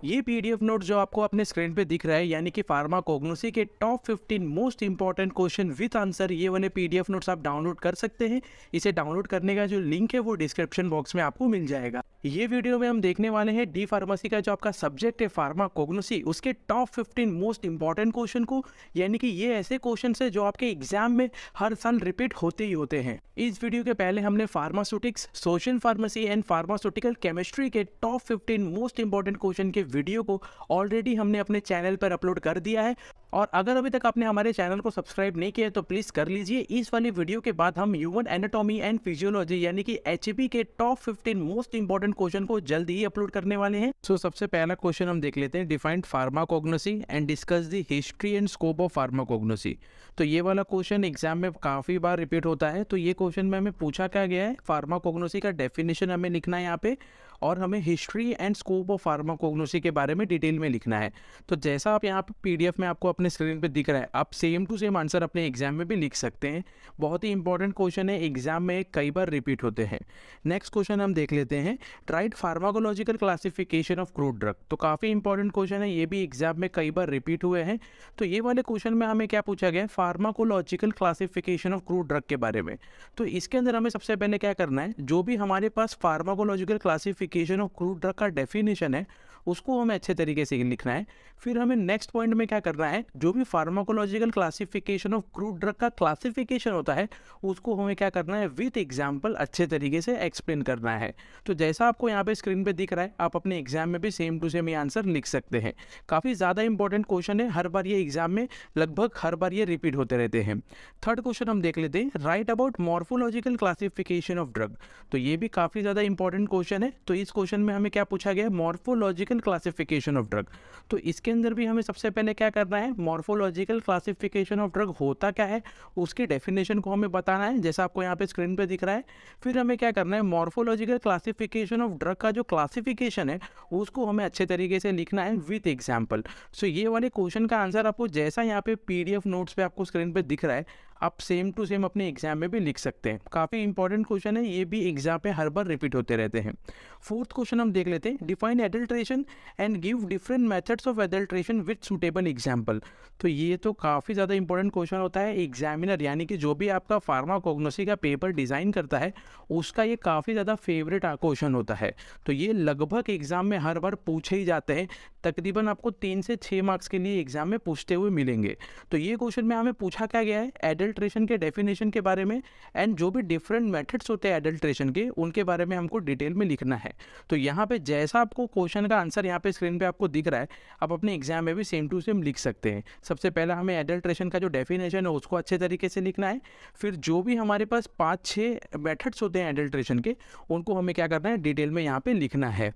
ये PDF note जो आपको अपने स्क्रीन पे दिख रहा है यानी कि फार्माकोग्नोसी के top 15 most important question with answer, ये वाले पीडीएफ नोट्स आप डाउनलोड कर सकते हैं। इसे डाउनलोड करने का जो लिंक है वो डिस्क्रिप्शन बॉक्स में आपको मिल जाएगा। ये वीडियो में हम देखने वाले हैं डी फार्मेसी का जो आपका सब्जेक्ट है फार्माकोग्नोसी, उसके टॉप 15 मोस्ट इंपॉर्टेंट क्वेश्चन को, यानी कि ये ऐसे क्वेश्चन है जो आपके एग्जाम में हर साल रिपीट होते ही होते हैं। इस वीडियो के पहले हमने pharmaceutics, social pharmacy and pharmaceutical chemistry के टॉप 15 मोस्ट इंपॉर्टेंट क्वेश्चन के वीडियो को ऑलरेडी हमने अपने चैनल पर अपलोड कर दिया है। और अगर अभी तक आपने हमारे चैनल को सब्सक्राइब नहीं किया है तो प्लीज़ कर लीजिए। इस वाली वीडियो के बाद हम ह्यूमन एनाटॉमी एंड फिजियोलॉजी यानी कि एचपी के टॉप 15 मोस्ट इंपॉर्टेंट क्वेश्चन को जल्द ही अपलोड करने वाले हैं। सबसे पहला क्वेश्चन हम देख लेते हैं, defined pharmacognosy and discuss the history and scope of pharmacognosy. तो ये वाला क्वेश्चन एग्जाम में काफ़ी बार रिपीट होता है। तो ये क्वेश्चन में हमें पूछा क्या गया है, फार्माकोग्नोसी का डेफिनेशन हमें लिखना है यहाँ पे, और हमें history and scope of pharmacognosy के बारे में डिटेल में लिखना है। तो जैसा आप यहाँ पे पीडीएफ में आपको अपने स्क्रीन पे दिख रहा है, आप सेम टू सेम आंसर अपने एग्जाम में भी लिख सकते हैं। बहुत ही इंपॉर्टेंट क्वेश्चन है, एग्जाम में कई बार रिपीट होते हैं। नेक्स्ट क्वेश्चन हम देख लेते हैं, right pharmacological classification of crude drug. तो काफ़ी इंपॉर्टेंट क्वेश्चन है, ये भी एग्जाम में कई बार रिपीट हुए हैं। तो ये वाले क्वेश्चन में हमें क्या पूछा गया है, pharmacological classification of crude drug के बारे में। तो इसके अंदर हमें सबसे पहले क्या करना है, जो भी हमारे पास pharmacological classification of crude drug का डेफिनेशन है उसको हमें अच्छे तरीके से लिखना है। फिर हमें नेक्स्ट पॉइंट में क्या करना है, जो भी pharmacological classification of crude drug का क्लासिफिकेशन होता है उसको हमें क्या करना है, विथ एग्जाम्पल अच्छे तरीके से एक्सप्लेन करना है। तो जैसा आपको यहाँ पे स्क्रीन पे दिख रहा है, आप अपने एग्जाम में भी सेम टू सेम ये आंसर लिख सकते हैं। काफ़ी ज़्यादा इंपॉर्टेंट क्वेश्चन है, हर बार ये एग्जाम में लगभग हर बार ये रिपीट होते रहते हैं। थर्ड क्वेश्चन हम देख लेते हैं, right about morphological classification of drug. तो ये भी काफ़ी ज़्यादा इंपॉर्टेंट क्वेश्चन है। तो इस क्वेश्चन में हमें क्या पूछा गया है, मॉर्फोलॉजिकल क्लासिफिकेशन ऑफ ड्रग। तो इसके अंदर भी हमें सबसे पहले क्या करना है, मॉर्फोलॉजिकल क्लासिफिकेशन ऑफ ड्रग होता क्या है उसकी डेफिनेशन को हमें बताना है, जैसा आपको यहाँ पे स्क्रीन पे दिख रहा है। फिर हमें क्या करना है, मॉर्फोलॉजिकल क्लासिफिकेशन ऑफ ड्रग का जो क्लासिफिकेशन है उसको हमें अच्छे तरीके से लिखना है विथ एग्जाम्पल। सो ये वाले क्वेश्चन का आंसर आपको जैसा यहाँ पे पीडीएफ नोट्स पे आपको स्क्रीन पे दिख रहा है, आप सेम टू सेम अपने एग्जाम में भी लिख सकते हैं। काफ़ी इंपॉर्टेंट क्वेश्चन है, ये भी एग्जाम पे हर बार रिपीट होते रहते हैं। फोर्थ क्वेश्चन हम देख लेते हैं, define adulteration and give different methods of adulteration with suitable example. तो ये तो काफ़ी ज़्यादा इंपॉर्टेंट क्वेश्चन होता है। एग्जामिनर यानी कि जो भी आपका फार्माकोग्नोसी का पेपर डिज़ाइन करता है उसका ये काफ़ी ज़्यादा फेवरेट क्वेश्चन होता है। तो ये लगभग एग्जाम में हर बार पूछे ही जाते हैं, तकरीबन आपको 3 से 6 मार्क्स के लिए एग्जाम में पूछते हुए मिलेंगे। तो ये क्वेश्चन में हमें पूछा क्या गया है, एडल्ट्रेशन के डेफिनेशन के बारे में एंड जो भी डिफरेंट मेथड्स होते हैं एडल्ट्रेशन के, उनके बारे में हमको डिटेल में लिखना है। तो यहाँ पे जैसा आपको क्वेश्चन का आंसर यहाँ पे स्क्रीन पे आपको दिख रहा है, आप अपने एग्जाम में भी सेम टू सेम लिख सकते हैं। सबसे पहला हमें एडल्ट्रेशन का जो डेफिनेशन है उसको अच्छे तरीके से लिखना है। फिर जो भी हमारे पास 5-6 मेथड्स होते हैं एडल्ट्रेशन के, उनको हमें क्या करना है, डिटेल में यहाँ पे लिखना है।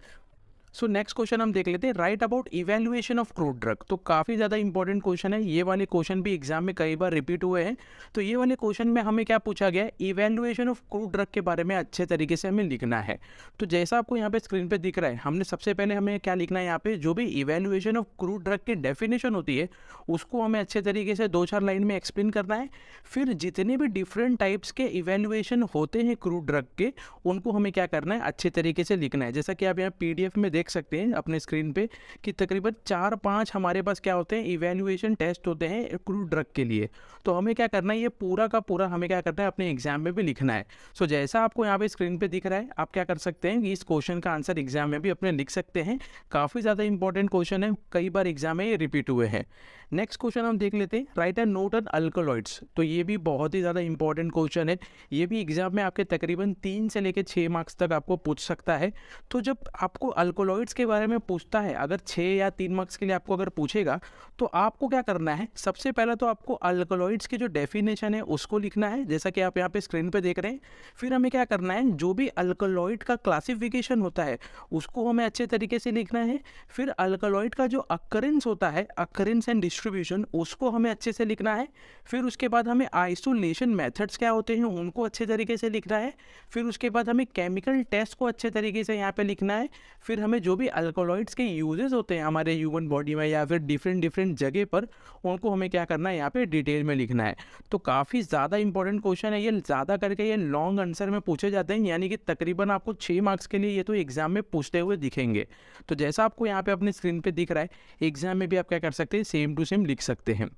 सो नेक्स्ट क्वेश्चन हम देख लेते हैं, right about evaluation of crude drug. तो काफ़ी ज़्यादा इंपॉर्टेंट क्वेश्चन है, ये वाले क्वेश्चन भी एग्जाम में कई बार रिपीट हुए हैं। तो ये वाले क्वेश्चन में हमें क्या पूछा गया है, इवैल्यूएशन ऑफ क्रूड ड्रग के बारे में अच्छे तरीके से हमें लिखना है। तो जैसा आपको यहाँ पे स्क्रीन पे दिख रहा है, हमने सबसे पहले हमें क्या लिखना है, यहाँ पे जो भी इवैल्यूएशन ऑफ क्रूड ड्रग की डेफिनेशन होती है उसको हमें अच्छे तरीके से 2-4 लाइन में एक्सप्लेन करना है। फिर जितने भी डिफरेंट टाइप्स के इवैल्यूएशन होते हैं क्रूड ड्रग के, उनको हमें क्या करना है, अच्छे तरीके से लिखना है। जैसा कि आप यहाँ पीडीएफ में देख सकते हैं अपने स्क्रीन पे कि तकरीबन 4-5 हमारे पास क्या होते हैं, इवैल्यूएशन टेस्ट होते हैं क्रूड ड्रग के लिए। तो हमें क्या करना है, ये पूरा का पूरा हमें क्या करना है, अपने एग्जाम में भी लिखना है। सो जैसा आपको यहाँ पे स्क्रीन पे दिख रहा है, आप क्या कर सकते हैं, इस क्वेश्चन का आंसर एग्जाम में भी अपने लिख सकते हैं। काफ़ी ज़्यादा इंपॉर्टेंट क्वेश्चन है, कई बार एग्जाम में ये रिपीट हुए हैं। नेक्स्ट क्वेश्चन हम देख लेते हैं, right and note on alkaloids. तो ये भी बहुत ही ज़्यादा इंपॉर्टेंट क्वेश्चन है, ये भी एग्जाम में आपके तकरीबन 3 से लेकर 6 मार्क्स तक आपको पूछ सकता है। तो जब आपको अल्कोलॉइड्स के बारे में पूछता है, अगर 6 या 3 मार्क्स के लिए आपको अगर पूछेगा, तो आपको क्या करना है, सबसे पहला तो आपको अल्कोलॉइड्स की जो डेफिनेशन है उसको लिखना है, जैसा कि आप यहाँ पे स्क्रीन पे देख रहे हैं। फिर हमें क्या करना है, जो भी अल्कोलॉइड का क्लासिफिकेशन होता है उसको हमें अच्छे तरीके से लिखना है। फिर अल्कोलॉइड का जो अकरेंस होता है, अकरेंस एंड डिस्ट्रीब्यूशन, उसको हमें अच्छे से लिखना है। फिर उसके बाद हमें आइसोलेशन मेथड्स क्या होते हैं उनको अच्छे तरीके से लिखना है। फिर उसके बाद हमें केमिकल टेस्ट को अच्छे तरीके से यहाँ पे लिखना है। फिर हमें हमें जो भी अल्कोलॉइड्स के यूजेस होते हैं हमारे ह्यूमन बॉडी में या फिर डिफरेंट डिफरेंट जगह पर, उनको हमें क्या करना है यहाँ पे डिटेल में लिखना है। तो काफ़ी ज़्यादा इंपॉर्टेंट क्वेश्चन है ये, ज़्यादा करके ये लॉन्ग आंसर में पूछे जाते हैं, यानी कि तकरीबन आपको 6 मार्क्स के लिए ये तो एग्जाम में पूछते हुए दिखेंगे। तो जैसा आपको यहाँ पे अपने स्क्रीन पे दिख रहा है, एग्जाम में भी आप क्या कर सकते हैं, सेम टू सेम लिख सकते हैं।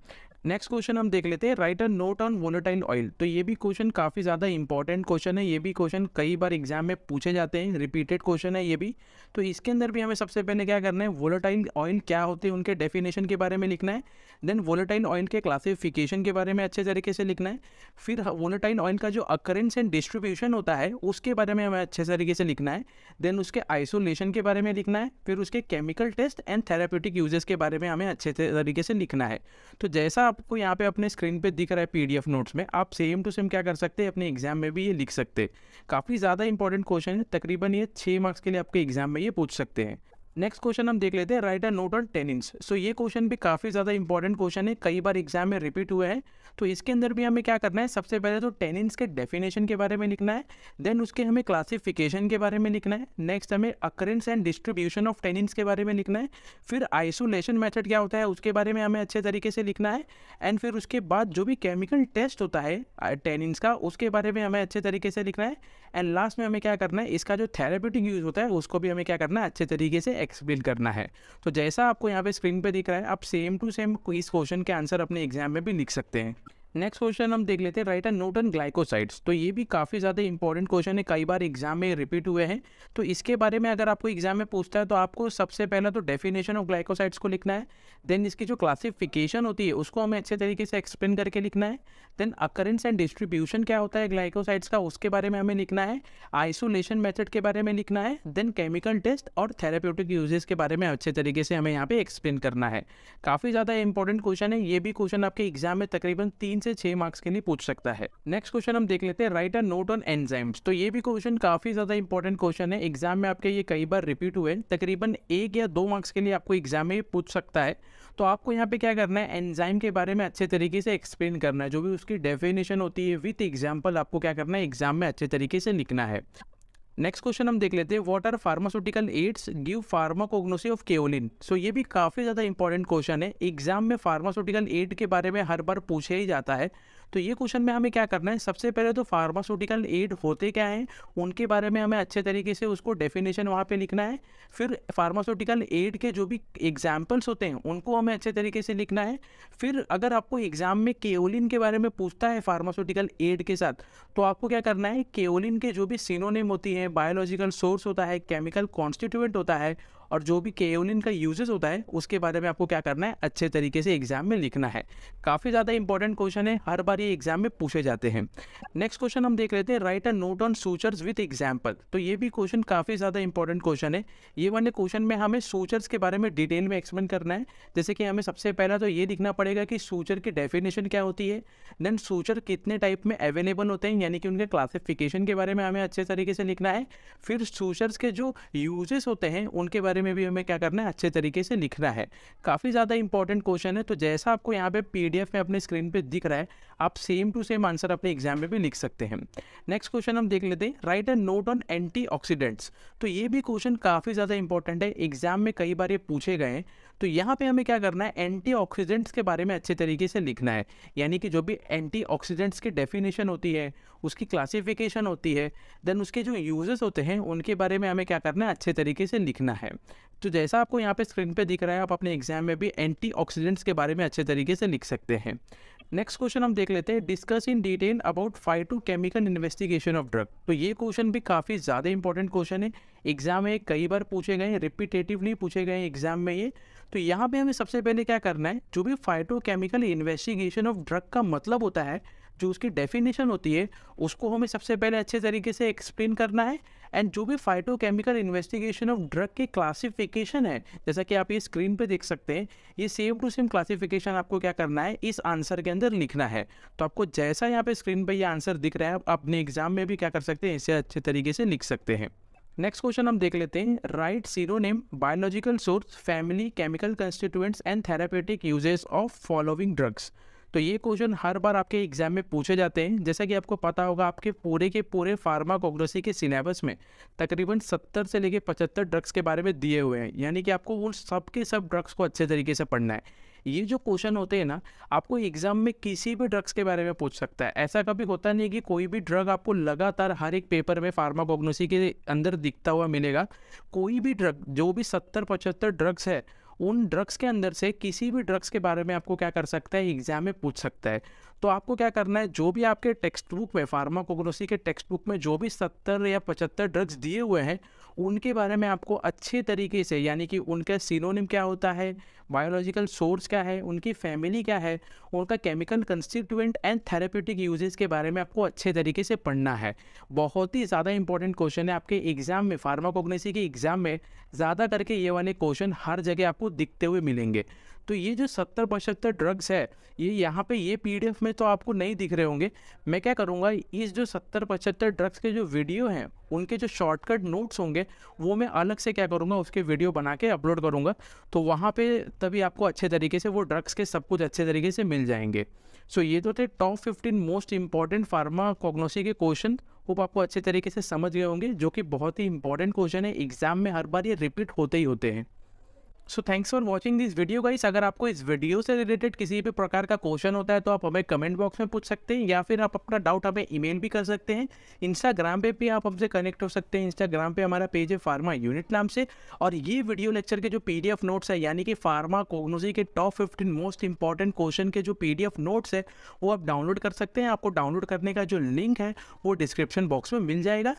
नेक्स्ट क्वेश्चन हम देख लेते हैं, write a note on volatile oil. तो ये भी क्वेश्चन काफ़ी ज़्यादा इंपॉर्टेंट क्वेश्चन है, ये भी क्वेश्चन कई बार एग्जाम में पूछे जाते हैं, रिपीटेड क्वेश्चन है ये भी। तो इसके अंदर भी हमें सबसे पहले क्या करना है, वोलेटाइल ऑयल क्या होते हैं उनके डेफिनेशन के बारे में लिखना है। देन वोलेटाइल ऑयल के क्लासिफिकेशन के बारे में अच्छे तरीके से लिखना है। फिर वोलेटाइल ऑयल का जो अकरेंस एंड डिस्ट्रीब्यूशन होता है उसके बारे में हमें अच्छे तरीके से लिखना है। देन उसके आइसोलेशन के बारे में लिखना है। फिर उसके chemical test and therapeutic uses के बारे में हमें अच्छे तरीके से लिखना है। तो जैसा आपको यहाँ पे अपने स्क्रीन पे दिख रहा है पीडीएफ नोट्स में, आप सेम टू सेम क्या कर सकते हैं, अपने एग्जाम में भी ये लिख सकते हैं। काफ़ी ज़्यादा इंपॉर्टेंट क्वेश्चन है, तकरीबन ये 6 मार्क्स के लिए आपके एग्जाम में ये पूछ सकते हैं। नेक्स्ट क्वेश्चन हम देख लेते हैं, write a note on tannins. So ये क्वेश्चन भी काफ़ी ज़्यादा इंपॉर्टेंट क्वेश्चन है, कई बार एग्जाम में रिपीट हुए हैं। तो इसके अंदर भी हमें क्या करना है, सबसे पहले तो टेनिन्स के डेफिनेशन के बारे में लिखना है। देन उसके हमें क्लासिफिकेशन के बारे में लिखना है। नेक्स्ट हमें occurrence and distribution of tannins के बारे में लिखना है। फिर आइसोलेशन मेथड क्या होता है उसके बारे में हमें अच्छे तरीके से लिखना है। एंड फिर उसके बाद जो भी केमिकल टेस्ट होता है टेनिन्स का, उसके बारे में हमें अच्छे तरीके से लिखना है। एंड लास्ट में हमें क्या करना है, इसका जो थेराप्यूटिक यूज़ होता है उसको भी हमें क्या करना है, अच्छे तरीके से एक्सप्लेन करना है। तो जैसा आपको यहाँ पे स्क्रीन पे दिख रहा है, आप सेम टू सेम इस क्वेश्चन के आंसर अपने एग्जाम में भी लिख सकते हैं। नेक्स्ट क्वेश्चन हम देख लेते हैं, write a note on glycosides. तो ये भी काफ़ी ज़्यादा इंपॉर्टेंट क्वेश्चन है, कई बार एग्जाम में रिपीट हुए हैं। तो इसके बारे में अगर आपको एग्जाम में पूछता है तो आपको सबसे पहला तो डेफिनेशन ऑफ ग्लाइकोसाइड्स को लिखना है। देन इसकी जो क्लासिफिकेशन होती है उसको हमें अच्छे तरीके से एक्सप्लेन करके लिखना है। देन अकरेंस एंड डिस्ट्रीब्यूशन क्या होता है ग्लाइकोसाइड्स का, उसके बारे में हमें लिखना है। आइसोलेशन मेथड के बारे में लिखना है। देन केमिकल टेस्ट और थेराप्यूटिक यूजेस के बारे में अच्छे तरीके से हमें यहाँ पे एक्सप्लेन करना है। काफ़ी ज़्यादा इंपॉर्टेंट क्वेश्चन है, ये भी क्वेश्चन आपके एग्जाम में तकरीबन 3 से 6 मार्क्स के लिए पूछ सकता है। नेक्स्ट क्वेश्चन हम देख लेते हैं, write a note on enzymes. तो ये भी क्वेश्चन काफ़ी ज़्यादा इंपॉर्टेंट क्वेश्चन है, एग्जाम में आपके ये कई बार रिपीट हुए हैं, तकरीबन 1 या 2 मार्क्स के लिए आपको एग्जाम में पूछ सकता है। तो आपको यहाँ पे क्या करना है, एंजाइम के बारे में अच्छे तरीके से एक्सप्लेन करना है, जो भी उसकी डेफिनेशन होती है विथ एग्जाम्पल आपको क्या करना है, एग्जाम में अच्छे तरीके से लिखना है। नेक्स्ट क्वेश्चन हम देख लेते हैं, what are pharmaceutical aids give pharmacognosy of kaolin. So ये भी काफ़ी ज़्यादा इंपॉर्टेंट क्वेश्चन है, एग्जाम में फार्मास्यूटिकल एड के बारे में हर बार पूछे ही जाता है। तो ये क्वेश्चन में हमें क्या करना है, सबसे पहले तो फार्मास्यूटिकल एड होते क्या हैं उनके बारे में हमें अच्छे तरीके से उसको डेफिनेशन वहाँ पे लिखना है। फिर फार्मास्यूटिकल एड के जो भी एग्जाम्पल्स होते हैं उनको हमें अच्छे तरीके से लिखना है। फिर अगर आपको एग्जाम में केओलिन के बारे में पूछता है फार्मास्यूटिकल एड के साथ, तो आपको क्या करना है, केओलिन के जो भी सिनोनिम होती है, बायोलॉजिकल सोर्स होता है, केमिकल कॉन्स्टिट्यूएंट होता है, और जो भी केओलिन का यूजेस होता है उसके बारे में आपको क्या करना है, अच्छे तरीके से एग्जाम में लिखना है। काफ़ी ज़्यादा इंपॉर्टेंट क्वेश्चन है, हर बार ये एग्जाम में पूछे जाते हैं। नेक्स्ट क्वेश्चन हम देख लेते हैं, write a note on sutures with example. तो ये भी क्वेश्चन काफ़ी ज़्यादा इंपॉर्टेंट क्वेश्चन है, ये वाले क्वेश्चन में हमें सूचर्स के बारे में डिटेल में एक्सप्लेन करना है। जैसे कि हमें सबसे पहला तो ये लिखना पड़ेगा कि सूचर की डेफिनेशन क्या होती है। देन सूचर कितने टाइप में अवेलेबल होते हैं, यानी कि उनके क्लासिफिकेशन के बारे में हमें अच्छे तरीके से लिखना है। फिर सूचर्स के जो यूजेस होते हैं उनके बारे में भी हमें क्या करना है, अच्छे तरीके से लिखना है। काफ़ी ज़्यादा इंपॉर्टेंट क्वेश्चन है, तो जैसा आपको यहाँ पे पीडीएफ में अपने स्क्रीन पे दिख रहा है, आप सेम टू सेम आंसर अपने एग्जाम में भी लिख सकते हैं। नेक्स्ट क्वेश्चन हम देख लेते हैं, write a note on antioxidants. तो ये भी क्वेश्चन काफ़ी ज़्यादा इंपॉर्टेंट है, एग्जाम में कई बार ये पूछे गए हैं। तो यहाँ पे हमें क्या करना है, एंटीऑक्सीडेंट्स के बारे में अच्छे तरीके से लिखना है, यानी कि जो भी एंटीऑक्सीडेंट्स की डेफिनेशन होती है, उसकी क्लासिफिकेशन होती है, देन उसके जो यूजेस होते हैं उनके बारे में हमें क्या करना है, अच्छे तरीके से लिखना है। तो जैसा आपको यहाँ पे स्क्रीन पे दिख रहा है, आप अपने एग्जाम में भी एंटीऑक्सीडेंट्स के बारे में अच्छे तरीके से लिख सकते हैं। नेक्स्ट क्वेश्चन हम देख लेते हैं, discuss in detail about phytochemical investigation of drug. तो ये क्वेश्चन भी काफ़ी ज़्यादा इंपॉर्टेंट क्वेश्चन है, एग्जाम में कई बार पूछे गए हैं, रिपीटेटिवली पूछे गए हैं एग्जाम में ये। तो यहाँ पे हमें सबसे पहले क्या करना है, जो भी फाइटोकेमिकल इन्वेस्टिगेशन ऑफ ड्रग का मतलब होता है, जो उसकी डेफिनेशन होती है, उसको हमें सबसे पहले अच्छे तरीके से एक्सप्लेन करना है। एंड जो भी फाइटोकेमिकल इन्वेस्टिगेशन ऑफ ड्रग की क्लासिफिकेशन है, जैसा कि आप ये स्क्रीन पे देख सकते हैं, ये सेम टू सेम क्लासिफिकेशन आपको क्या करना है, इस आंसर के अंदर लिखना है। तो आपको जैसा यहाँ पे स्क्रीन पे ये आंसर दिख रहा है, आप अपने एग्जाम में भी क्या कर सकते हैं, इसे अच्छे तरीके से लिख सकते हैं। नेक्स्ट क्वेश्चन हम देख लेते हैं, right synonym, biological source, family, chemical constituents and therapeutic uses of following drugs. तो ये क्वेश्चन हर बार आपके एग्जाम में पूछे जाते हैं। जैसा कि आपको पता होगा, आपके पूरे के पूरे फार्माकोग्नोसी के सिलेबस में तकरीबन 70 से लेके 75 ड्रग्स के बारे में दिए हुए हैं, यानी कि आपको उन सब के सब ड्रग्स को अच्छे तरीके से पढ़ना है। ये जो क्वेश्चन होते हैं ना, आपको एग्जाम में किसी भी ड्रग्स के बारे में पूछ सकता है। ऐसा कभी होता नहीं कि कोई भी ड्रग आपको लगातार हर एक पेपर में फार्माकोग्नोसी के अंदर दिखता हुआ मिलेगा। कोई भी ड्रग, जो भी 70-75 ड्रग्स है, उन ड्रग्स के अंदर से किसी भी ड्रग्स के बारे में आपको क्या कर सकता है, एग्जाम में पूछ सकता है। तो आपको क्या करना है, जो भी आपके टेक्स्ट बुक में, फार्माकोग्नोसी के टेक्स्ट बुक में जो भी 70 या 75 ड्रग्स दिए हुए हैं, उनके बारे में आपको अच्छे तरीके से, यानी कि उनका सिनोनिम क्या होता है, बायोलॉजिकल सोर्स क्या है, उनकी फैमिली क्या है, उनका chemical constituent and therapeutic uses के बारे में आपको अच्छे तरीके से पढ़ना है। बहुत ही ज़्यादा इंपॉर्टेंट क्वेश्चन है आपके एग्जाम में, फार्माकोग्नोसी के एग्जाम में ज़्यादा करके ये वाले क्वेश्चन हर जगह आपको दिखते हुए मिलेंगे। तो ये जो 70-75 ड्रग्स है, ये यहाँ पे ये पीडीएफ में तो आपको नहीं दिख रहे होंगे। मैं क्या करूँगा, इस जो 70-75 ड्रग्स के जो वीडियो हैं, उनके जो शॉर्टकट नोट्स होंगे, वो मैं अलग से क्या करूँगा, उसके वीडियो बना के अपलोड करूँगा। तो वहाँ पे तभी आपको अच्छे तरीके से वो ड्रग्स के सब कुछ अच्छे तरीके से मिल जाएंगे। सो ये तो थे टॉप 15 मोस्ट इंपॉर्टेंट फार्माकोग्नोसी के क्वेश्चन। होप आपको अच्छे तरीके से समझ गए होंगे, जो कि बहुत ही इंपॉर्टेंट क्वेश्चन है। एग्जाम में हर बार ये रिपीट होते ही होते हैं। So thanks for watching this video guys. अगर आपको इस वीडियो से रिलेटेड किसी भी प्रकार का क्वेश्चन होता है, तो आप हमें कमेंट बॉक्स में पूछ सकते हैं, या फिर आप अपना डाउट हमें ईमेल भी कर सकते हैं। इंस्टाग्राम पे भी आप हमसे कनेक्ट हो सकते हैं। इंस्टाग्राम पे हमारा पेज है फार्मा यूनिट नाम से। और ये वीडियो लेक्चर के जो पीडीएफ नोट्स है, यानी कि फार्माकोग्नोसी के टॉप 15 मोस्ट इंपॉर्टेंट क्वेश्चन के जो पीडीएफ नोट्स है, वो आप डाउनलोड कर सकते हैं। आपको डाउनलोड करने का जो लिंक है, वो डिस्क्रिप्शन बॉक्स में मिल जाएगा।